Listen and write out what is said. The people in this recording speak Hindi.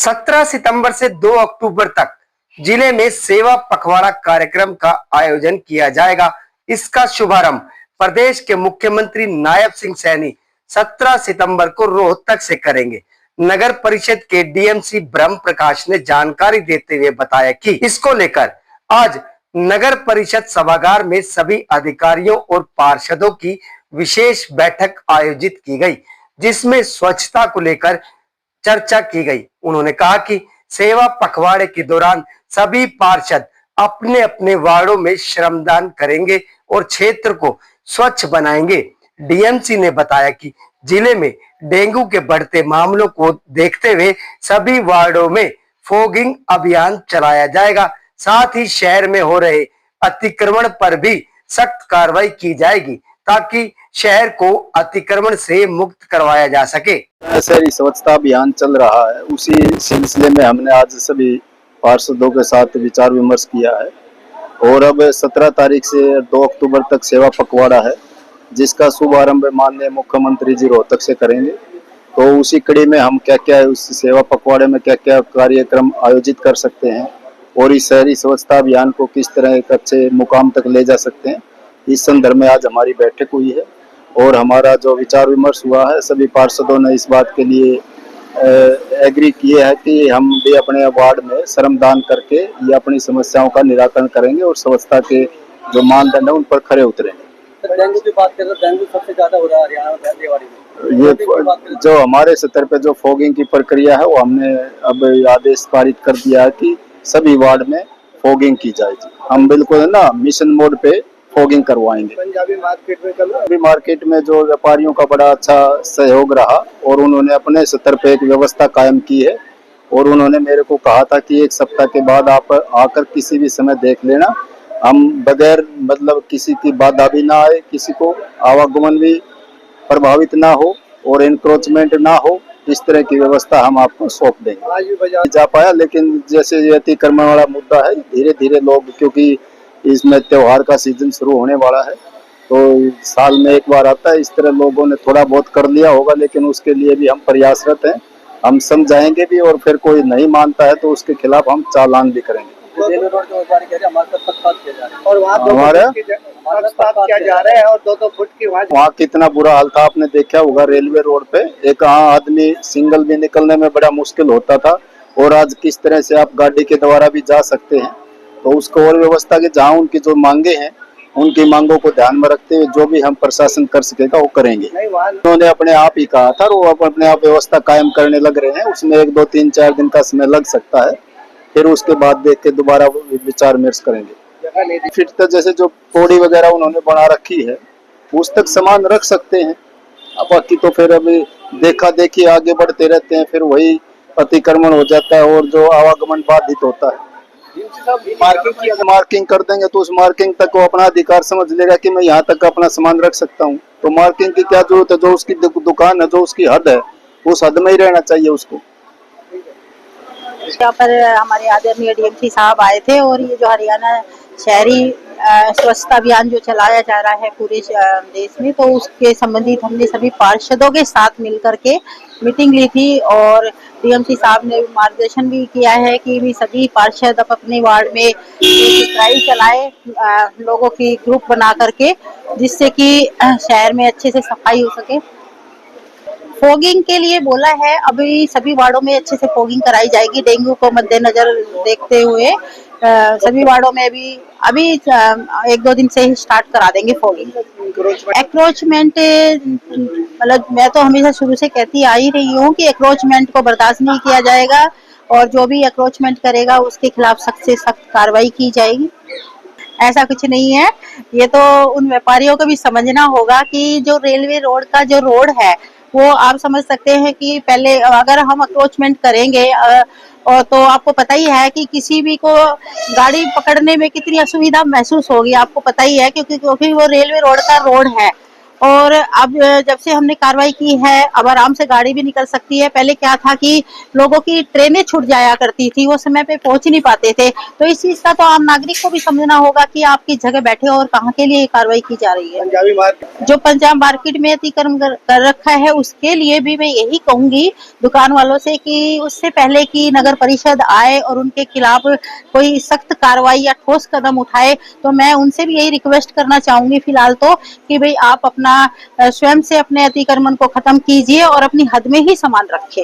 17 सितंबर से 2 अक्टूबर तक जिले में सेवा पखवाड़ा कार्यक्रम का आयोजन किया जाएगा। इसका शुभारंभ प्रदेश के मुख्यमंत्री नायब सिंह सैनी 17 सितंबर को रोहतक से करेंगे। नगर परिषद के डीएमसी ब्रह्म प्रकाश ने जानकारी देते हुए बताया कि इसको लेकर आज नगर परिषद सभागार में सभी अधिकारियों और पार्षदों की विशेष बैठक आयोजित की गई, जिसमें स्वच्छता को लेकर चर्चा की गई। उन्होंने कहा कि सेवा पखवाड़े के दौरान सभी पार्षद अपने अपने वार्डों में श्रमदान करेंगे और क्षेत्र को स्वच्छ बनाएंगे। डीएमसी ने बताया कि जिले में डेंगू के बढ़ते मामलों को देखते हुए सभी वार्डों में फॉगिंग अभियान चलाया जाएगा। साथ ही शहर में हो रहे अतिक्रमण पर भी सख्त कार्रवाई की जाएगी ताकि शहर को अतिक्रमण से मुक्त करवाया जा सके। शहरी स्वच्छता अभियान चल रहा है, उसी सिलसिले में हमने आज सभी पार्षदों के साथ विचार विमर्श किया है और अब 17 तारीख से 2 अक्टूबर तक सेवा पखवाड़ा है, जिसका शुभारंभ माननीय मुख्यमंत्री जी रोहतक से करेंगे। तो उसी कड़ी में हम क्या क्या उस सेवा पखवाड़े में क्या क्या कार्यक्रम आयोजित कर सकते हैं और इस शहरी स्वच्छता अभियान को किस तरह एक अच्छे मुकाम तक ले जा सकते हैं, इस संदर्भ में आज हमारी बैठक हुई है और हमारा जो विचार विमर्श हुआ है, सभी पार्षदों ने इस बात के लिए एग्री किए है कि हम भी अपने वार्ड में श्रमदान करके ये अपनी समस्याओं का निराकरण करेंगे और स्वच्छता के जो मानदंड है उन पर खरे उतरेंगे। डेंगू की बात करें तो डेंगू सबसे ज्यादा हो रहा है हरियाणा में, देवाड़ी में। ये जो हमारे स्तर पे जो फॉगिंग की प्रक्रिया है वो हमने अब आदेश पारित कर दिया है कि सभी वार्ड में फॉगिंग की जाएगी। हम बिल्कुल ना मिशन मोड पे फॉगिंग करवाएंगे। पंजाबी मार्केट में जो व्यापारियों का बड़ा अच्छा सहयोग रहा और उन्होंने अपने स्तर पे एक व्यवस्था कायम की है और उन्होंने मेरे को कहा था कि 1 सप्ताह के बाद आप आकर किसी भी समय देख लेना, हम बगैर मतलब किसी की बाधा भी ना आए, किसी को आवागमन भी प्रभावित ना हो और एनक्रोचमेंट ना हो, इस तरह की व्यवस्था हम आपको सौंप देंगे। आज भी बाजार जा पाया, लेकिन जैसे ये अतिक्रमण वाला मुद्दा है, धीरे धीरे लोग, क्योंकि इसमें त्योहार का सीजन शुरू होने वाला है तो साल में एक बार आता है, इस तरह लोगों ने थोड़ा बहुत कर लिया होगा, लेकिन उसके लिए भी हम प्रयासरत हैं। हम समझाएंगे भी और फिर कोई नहीं मानता है तो उसके खिलाफ हम चालान भी करेंगे। वहाँ कितना बुरा हाल था आपने देखा होगा, रेलवे रोड पे एक आदमी सिंगल भी निकलने में बड़ा मुश्किल होता था और आज किस तरह से आप गाड़ी के द्वारा भी जा सकते हैं। तो उसको और व्यवस्था के जहाँ उनकी जो मांगे हैं उनकी मांगों को ध्यान में रखते हुए जो भी हम प्रशासन कर सकेगा वो करेंगे। उन्होंने अपने आप ही कहा था, वो अपने आप व्यवस्था कायम करने लग रहे हैं, उसमें 1, 2, 3, 4 दिन का समय लग सकता है, फिर उसके बाद देख के दोबारा विचार विमर्श करेंगे। फिर तक जैसे जो पौड़ी वगैरह उन्होंने बना रखी है उस तक सामान रख सकते हैं, बाकी तो फिर अभी देखा देखी आगे बढ़ते रहते हैं, फिर वही अतिक्रमण हो जाता है और जो आवागमन बाधित होता है। मार्किंग कर देंगे तो उस मार्किंग तक वो अपना अधिकार समझ लेगा कि मैं यहाँ तक अपना सामान रख सकता हूँ, तो मार्किंग की क्या जरूरत है। जो उसकी दुकान है, जो उसकी हद है, उस हद में ही रहना चाहिए उसको। यहाँ पर हमारे आदरणीय डीएमसी साहब आए थे और ये जो हरियाणा शहरी स्वच्छता अभियान जो चलाया जा रहा है पूरे देश में, तो उसके संबंधित हमने सभी पार्षदों के साथ मिलकर के मीटिंग ली थी और डीएमसी साहब ने मार्गदर्शन भी किया है कि भी सभी पार्षद अपने वार्ड में एक ड्राइव चलाए लोगों की ग्रुप बना करके, जिससे कि शहर में अच्छे से सफाई हो सके। फॉगिंग के लिए बोला है, अभी सभी वार्डों में अच्छे से फॉगिंग कराई जाएगी। डेंगू को मद्देनजर देखते हुए सभी वार्डों में अभी 1-2 दिन से ही स्टार्ट करा देंगे फॉगिंग। एक्रोचमेंट मतलब मैं तो हमेशा शुरू से कहती आ ही रही हूँ कि एक्रोचमेंट को बर्दाश्त नहीं किया जाएगा और जो भी एक्रोचमेंट करेगा उसके खिलाफ सख्त से सख्त कार्रवाई की जाएगी। ऐसा कुछ नहीं है, ये तो उन व्यापारियों को भी समझना होगा कि जो रेलवे रोड का जो रोड है वो आप समझ सकते हैं कि पहले अगर हम अप्रोचमेंट करेंगे और तो आपको पता ही है कि किसी भी को गाड़ी पकड़ने में कितनी असुविधा महसूस होगी, आपको पता ही है, क्योंकि वो रेलवे रोड का रोड है और अब जब से हमने कार्रवाई की है अब आराम से गाड़ी भी निकल सकती है। पहले क्या था कि लोगों की ट्रेनें छूट जाया करती थी, वो समय पे पहुंच नहीं पाते थे। तो इस चीज का तो आम नागरिक को भी समझना होगा कि आप किस जगह बैठे हो और कहाँ के लिए कार्रवाई की जा रही है। पंजाबी मार्केट जो पंजाब मार्केट में अतिक्रमण कर रखा है उसके लिए भी मैं यही कहूंगी दुकान वालों से कि उससे पहले कि नगर परिषद आए और उनके खिलाफ कोई सख्त कार्रवाई या ठोस कदम उठाए, तो मैं उनसे भी यही रिक्वेस्ट करना चाहूंगी फिलहाल तो कि भाई आप अपना स्वयं से अपने अतिक्रमण को खत्म कीजिए और अपनी हद में ही सामान रखें।